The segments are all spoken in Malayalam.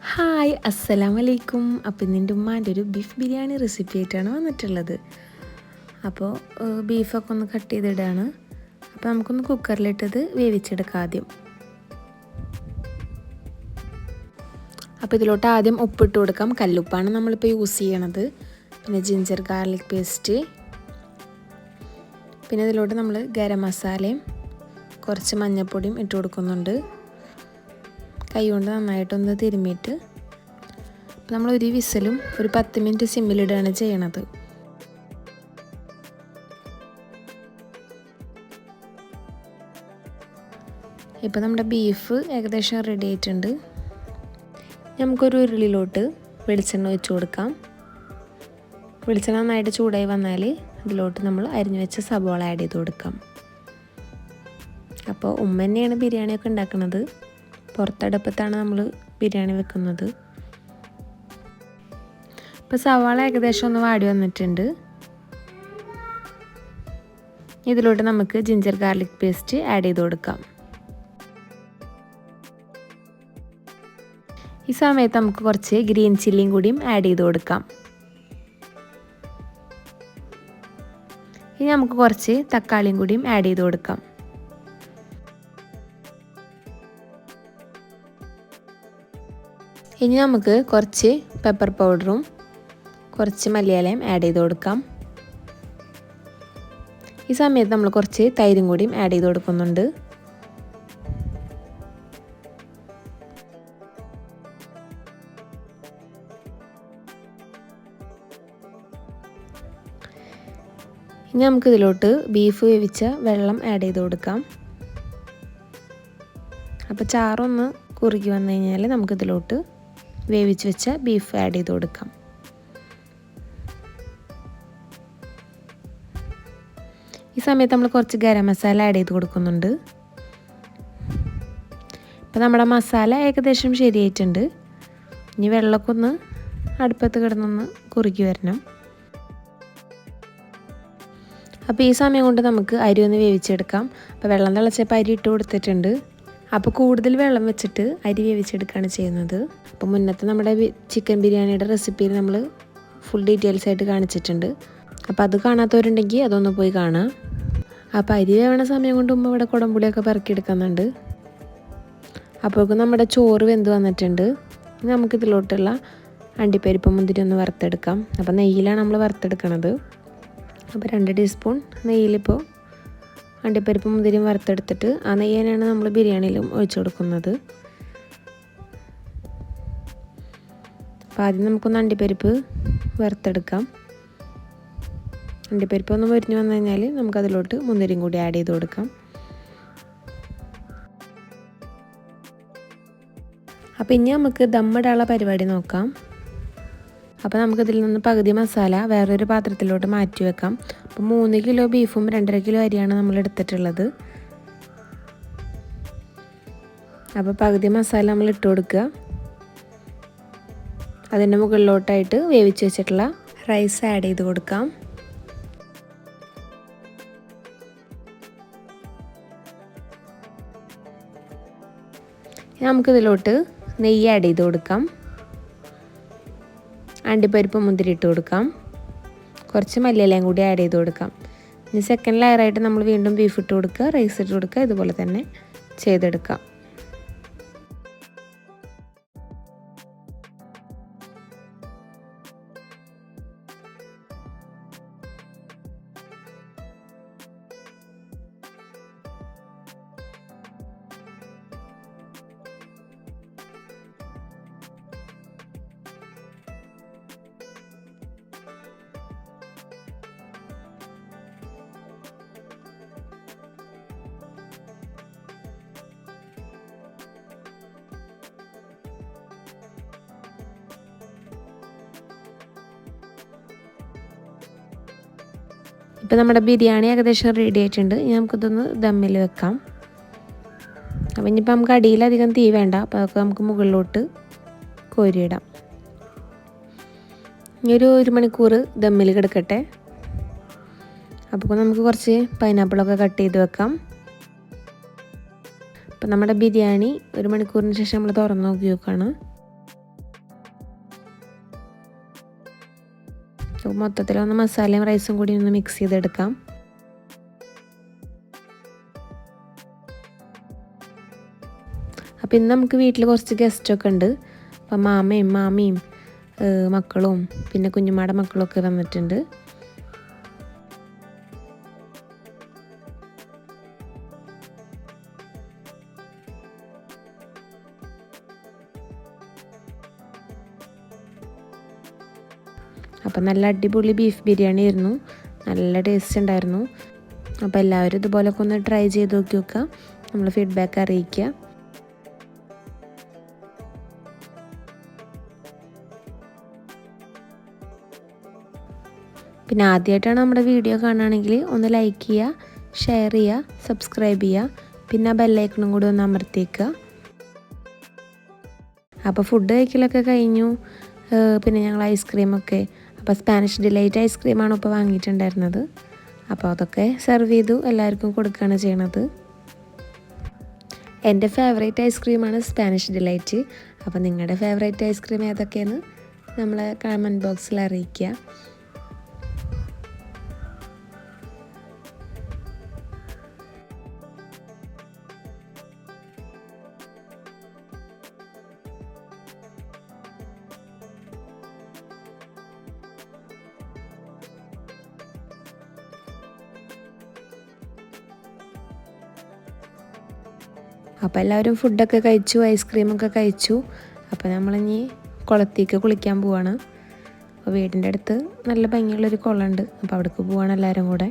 ഹായ് അസ്സലാമലൈക്കും. അപ്പോൾ ഇന്നെൻ്റെ ഉമ്മാൻ്റെ ഒരു ബീഫ് ബിരിയാണി റെസിപ്പി ആയിട്ടാണ് വന്നിട്ടുള്ളത്. അപ്പോൾ ബീഫൊക്കെ ഒന്ന് കട്ട് ചെയ്തിടാണ്. അപ്പോൾ നമുക്കൊന്ന് കുക്കറിലിട്ടത് വേവിച്ചെടുക്കാം ആദ്യം. അപ്പോൾ ഇതിലോട്ട് ആദ്യം ഉപ്പിട്ട് കൊടുക്കാം. കല്ലുപ്പാണ് നമ്മളിപ്പോൾ യൂസ് ചെയ്യണത്. പിന്നെ ജിഞ്ചർ ഗാർലിക് പേസ്റ്റ്, പിന്നെ ഇതിലോട്ട് നമ്മൾ ഗരം മസാലയും കുറച്ച് മഞ്ഞൾപ്പൊടിയും ഇട്ട് കൊടുക്കുന്നുണ്ട്. കൈ കൊണ്ട് നന്നായിട്ടൊന്ന് തിരുമ്മിയിട്ട് നമ്മൾ ഒരു വിസിലും ഒരു 10 മിനിറ്റ് സിമ്മിലിടുകയാണ് ചെയ്യണത്. ഇപ്പോൾ നമ്മുടെ ബീഫ് ഏകദേശം റെഡി ആയിട്ടുണ്ട്. നമുക്കൊരു ഉരുളിയിലോട്ട് വെളിച്ചെണ്ണ ഒഴിച്ച് കൊടുക്കാം. വെളിച്ചെണ്ണ നന്നായിട്ട് ചൂടായി വന്നാൽ അതിലോട്ട് നമ്മൾ അരിഞ്ഞു വെച്ച സബോള ആഡ് ചെയ്ത് കൊടുക്കാം. അപ്പോൾ ഉമ്മ തന്നെയാണ് ബിരിയാണിയൊക്കെ ഉണ്ടാക്കുന്നത്. പുറത്തടുപ്പത്താണ് നമ്മൾ ബിരിയാണി വെക്കുന്നത്. ഇപ്പോൾ സവാള ഏകദേശം ഒന്ന് വാടി വന്നിട്ടുണ്ട്. ഇതിലോട്ട് നമുക്ക് ജിഞ്ചർ ഗാർലിക് പേസ്റ്റ് ആഡ് ചെയ്ത് കൊടുക്കാം. ഈ സമയത്ത് നമുക്ക് കുറച്ച് ഗ്രീൻ ചില്ലിയും കൂടിയും ആഡ് ചെയ്ത് കൊടുക്കാം. ഇനി നമുക്ക് കുറച്ച് തക്കാളിയും കൂടിയും ആഡ് ചെയ്ത് കൊടുക്കാം. ഇനി നമുക്ക് കുറച്ച് പെപ്പർ പൗഡറും കുറച്ച് മല്ലിയിലയും ആഡ് ചെയ്ത് കൊടുക്കാം. ഈ സമയത്ത് നമ്മൾ കുറച്ച് തൈരും കൂടിയും ആഡ് ചെയ്ത് കൊടുക്കുന്നുണ്ട്. ഇനി നമുക്കിതിലോട്ട് ബീഫ് വേവിച്ച വെള്ളം ആഡ് ചെയ്ത് കൊടുക്കാം. അപ്പോൾ ചാറൊന്ന് കുറുകി വന്നു കഴിഞ്ഞാൽ നമുക്കിതിലോട്ട് വേവിച്ച് വെച്ച ബീഫ് ആഡ് ചെയ്ത് കൊടുക്കാം. ഈ സമയത്ത് നമ്മൾ കുറച്ച് ഗരം മസാല ആഡ് ചെയ്ത് കൊടുക്കുന്നുണ്ട്. ഇപ്പോൾ നമ്മുടെ മസാല ഏകദേശം ശരിയായിട്ടുണ്ട്. ഇനി വെള്ളമൊക്കെ ഒന്ന് അടുപ്പത്ത് കിടന്നൊന്ന് കുറുകി വരണം. അപ്പോൾ ഈ സമയം കൊണ്ട് നമുക്ക് അരി ഒന്ന് വേവിച്ചെടുക്കാം. അപ്പോൾ വെള്ളം തിളച്ചപ്പോൾ അരി ഇട്ട് കൊടുത്തിട്ടുണ്ട്. അപ്പോൾ കൂടുതൽ വെള്ളം വെച്ചിട്ട് അരി വേവിച്ചെടുക്കുകയാണ് ചെയ്യുന്നത്. അപ്പോൾ മുന്നത്തെ നമ്മുടെ ചിക്കൻ ബിരിയാണിയുടെ റെസിപ്പിയിൽ നമ്മൾ ഫുൾ ഡീറ്റെയിൽസ് ആയിട്ട് കാണിച്ചിട്ടുണ്ട്. അപ്പോൾ അത് കാണാത്തവരുണ്ടെങ്കിൽ അതൊന്ന് പോയി കാണാം. അപ്പോൾ അരി വേവണ സമയം കൊണ്ട് ഉമ്മ ഇവിടെ കുടംപുളിയൊക്കെ പെറുക്കിയെടുക്കുന്നുണ്ട്. അപ്പോഴേക്കും നമ്മുടെ ചോറ് വെന്ത് വന്നിട്ടുണ്ട്. നമുക്കിതിലോട്ടുള്ള അണ്ടിപ്പരിപ്പ് മുന്തിരി ഒന്ന് വറുത്തെടുക്കാം. അപ്പോൾ നെയ്യിലാണ് നമ്മൾ വറുത്തെടുക്കണത്. അപ്പോൾ 2 ടീസ്പൂൺ നെയ്യിലിപ്പോൾ അണ്ടിപ്പരിപ്പ് മുന്തിരിയും വറുത്തെടുത്തിട്ട് ആ നെയ്യ് തന്നെയാണ് നമ്മൾ ബിരിയാണിയിലും ഒഴിച്ചു കൊടുക്കുന്നത്. അപ്പോൾ ആദ്യം നമുക്കൊന്ന് അണ്ടിപ്പരിപ്പ് വറുത്തെടുക്കാം. അണ്ടിപ്പരിപ്പ് ഒന്ന് മുരിഞ്ഞ് വന്നു കഴിഞ്ഞാൽ നമുക്കതിലോട്ട് മുന്തിരിയും കൂടി ആഡ് ചെയ്ത് കൊടുക്കാം. അപ്പോൾ ഇനി നമുക്ക് ദമ്മിടാനുള്ള പരിപാടി നോക്കാം. അപ്പോൾ നമുക്കിതിൽ നിന്ന് പകുതി മസാല വേറൊരു പാത്രത്തിലോട്ട് മാറ്റി വെക്കാം. അപ്പോൾ 3 കിലോ ബീഫും 2.5 കിലോ അരിയാണ് നമ്മൾ എടുത്തിട്ടുള്ളത്. അപ്പോൾ പകുതി മസാല നമ്മൾ ഇട്ട് കൊടുക്കുക. അതിൻ്റെ മുകളിലോട്ടായിട്ട് വേവിച്ച് വെച്ചിട്ടുള്ള റൈസ് ആഡ് ചെയ്ത് കൊടുക്കാം. നമുക്കിതിലോട്ട് നെയ്യ് ആഡ് ചെയ്ത് കൊടുക്കാം. അണ്ടിപ്പരിപ്പ് മുന്തിരി ഇട്ട് കൊടുക്കാം. കുറച്ച് മല്ലിയിലയും കൂടി ആഡ് ചെയ്ത് കൊടുക്കാം. ഇനി സെക്കൻഡ് ലെയറായിട്ട് നമ്മൾ വീണ്ടും ബീഫ് ഇട്ട് കൊടുക്കുക, റൈസ് ഇട്ട് കൊടുക്കുക. ഇതുപോലെ തന്നെ ചെയ്തെടുക്കാം. ഇപ്പോൾ നമ്മുടെ ബിരിയാണി ഏകദേശം റെഡി ആയിട്ടുണ്ട്. ഇനി നമുക്കിതൊന്ന് ദമ്മിൽ വെക്കാം. അപ്പോൾ ഇനിയിപ്പോൾ നമുക്ക് അടിയിലധികം തീ വേണ്ട. അപ്പോൾ അതൊക്കെ നമുക്ക് മുകളിലോട്ട് കോരിയിടാം. ഇനി ഒരു 1 മണിക്കൂർ ദമ്മിൽ കിടക്കട്ടെ. അപ്പോൾ നമുക്ക് കുറച്ച് പൈനാപ്പിളൊക്കെ കട്ട് ചെയ്ത് വെക്കാം. അപ്പോൾ നമ്മുടെ ബിരിയാണി 1 മണിക്കൂറിന് ശേഷം നമ്മൾ തുറന്ന് നോക്കി നോക്കുകയാണ്. മൊത്തത്തിലൊന്ന് മസാലയും റൈസും കൂടി ഒന്ന് മിക്സ് ചെയ്തെടുക്കാം. അപ്പോൾ ഇന്ന് നമുക്ക് വീട്ടിൽ കുറച്ച് ഗസ്റ്റൊക്കെ ഉണ്ട്. അപ്പം മാമിയും മക്കളും പിന്നെ കുഞ്ഞുമാടെ മക്കളൊക്കെ വന്നിട്ടുണ്ട്. അപ്പം നല്ല അടിപൊളി ബീഫ് ബിരിയാണി ആയിരുന്നു, നല്ല ടേസ്റ്റ് ഉണ്ടായിരുന്നു. അപ്പോൾ എല്ലാവരും ഇതുപോലൊക്കെ ഒന്ന് ട്രൈ ചെയ്ത് നോക്കി നോക്കുക, നമ്മൾ ഫീഡ്ബാക്ക് അറിയിക്കുക. പിന്നെ ആദ്യമായിട്ടാണ് നമ്മുടെ വീഡിയോ കാണുകയാണെങ്കിൽ ഒന്ന് ലൈക്ക് ചെയ്യുക, ഷെയർ ചെയ്യുക, സബ്സ്ക്രൈബ് ചെയ്യുക, പിന്നെ ബെല്ലൈക്കണും കൂടി ഒന്ന് അമർത്തിയേക്കുക. അപ്പോൾ ഫുഡ് കഴിക്കലൊക്കെ കഴിഞ്ഞു. പിന്നെ ഞങ്ങൾ ഐസ്ക്രീമൊക്കെ, അപ്പോൾ സ്പാനിഷ് ഡിലൈറ്റ് ഐസ്ക്രീമാണ് ഇപ്പോൾ വാങ്ങിയിട്ടുണ്ടായിരുന്നത്. അപ്പോൾ അതൊക്കെ സെർവ് ചെയ്തു എല്ലാവർക്കും കൊടുക്കുകയാണ് ചെയ്യണത്. എൻ്റെ ഫേവറേറ്റ് ഐസ്ക്രീമാണ് സ്പാനിഷ് ഡിലൈറ്റ്. അപ്പോൾ നിങ്ങളുടെ ഫേവറേറ്റ് ഐസ്ക്രീം ഏതൊക്കെയെന്ന് നമ്മളെ കമൻറ്റ് ബോക്സിൽ അറിയിക്കുക. അപ്പോൾ എല്ലാവരും ഫുഡൊക്കെ കഴിച്ചു, ഐസ്ക്രീമൊക്കെ കഴിച്ചു. അപ്പോൾ നമ്മളിനി കുളത്തേക്ക് കുളിക്കാൻ പോവാണ്. അപ്പോൾ വീടിൻ്റെ അടുത്ത് നല്ല ഭംഗിയുള്ളൊരു കുളമുണ്ട്, അപ്പോൾ അവിടേക്ക് പോവാണ് എല്ലാവരും കൂടെ.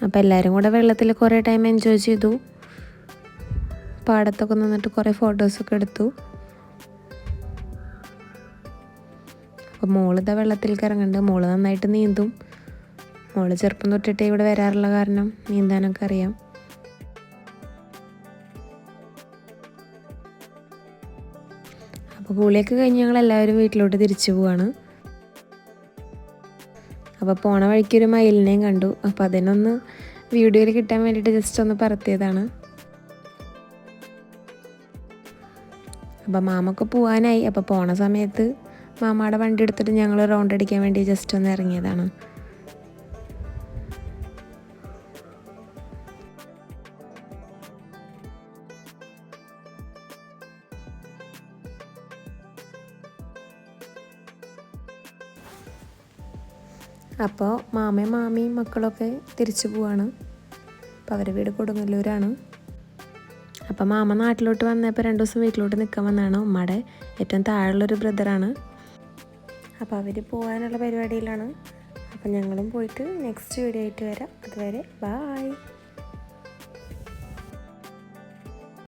അപ്പോൾ എല്ലാവരും കൂടെ വെള്ളത്തിൽ കുറേ ടൈം എൻജോയ് ചെയ്തു. പാടത്തൊക്കെ നിന്നിട്ട് കുറേ ഫോട്ടോസൊക്കെ എടുത്തു. അപ്പോൾ മോളിതാ വെള്ളത്തിലേക്ക് ഇറങ്ങുന്നുണ്ട്. മോള് നന്നായിട്ട് നീന്തും. മോള് ചെറുപ്പം തൊട്ടിട്ടേ ഇവിടെ വരാറുള്ള കാരണം നീന്താനൊക്കെ അറിയാം. അപ്പോൾ കുളിയൊക്കെ കഴിഞ്ഞ് ഞങ്ങൾ എല്ലാവരും വീട്ടിലോട്ട് തിരിച്ചു പോവാണ്. അപ്പോൾ പോണ വഴിക്ക് ഒരു മയിലിനെയും കണ്ടു. അപ്പോൾ അതിനൊന്ന് വീഡിയോയിൽ കിട്ടാൻ വേണ്ടിയിട്ട് ജസ്റ്റ് ഒന്ന് പറത്തിയതാണ്. അപ്പോൾ മാമൊക്കെ പോകാനായി. അപ്പോൾ പോണ സമയത്ത് മാമാടെ വണ്ടി എടുത്തിട്ട് ഞങ്ങൾ റൗണ്ട് അടിക്കാൻ വേണ്ടി ജസ്റ്റ് ഒന്ന് ഇറങ്ങിയതാണ്. അപ്പോൾ മാമയും മക്കളൊക്കെ തിരിച്ചു പോവാണ്. അപ്പോൾ അവരുടെ വീട് കൊടുങ്ങല്ലൂരാണ്. അപ്പോൾ മാമ നാട്ടിലോട്ട് വന്നപ്പോൾ 2 ദിവസം വീട്ടിലോട്ട് നിൽക്കാൻ വന്നതാണ്. ഉമ്മയുടെ ഏറ്റവും താഴെയുള്ളൊരു ബ്രദറാണ്. അപ്പോൾ അവർ പോകാനുള്ള പരിപാടിയിലാണ്. അപ്പോൾ ഞങ്ങളും പോയിട്ട് നെക്സ്റ്റ് വീഡിയോ ആയിട്ട് വരാം. അതുവരെ ബായ്.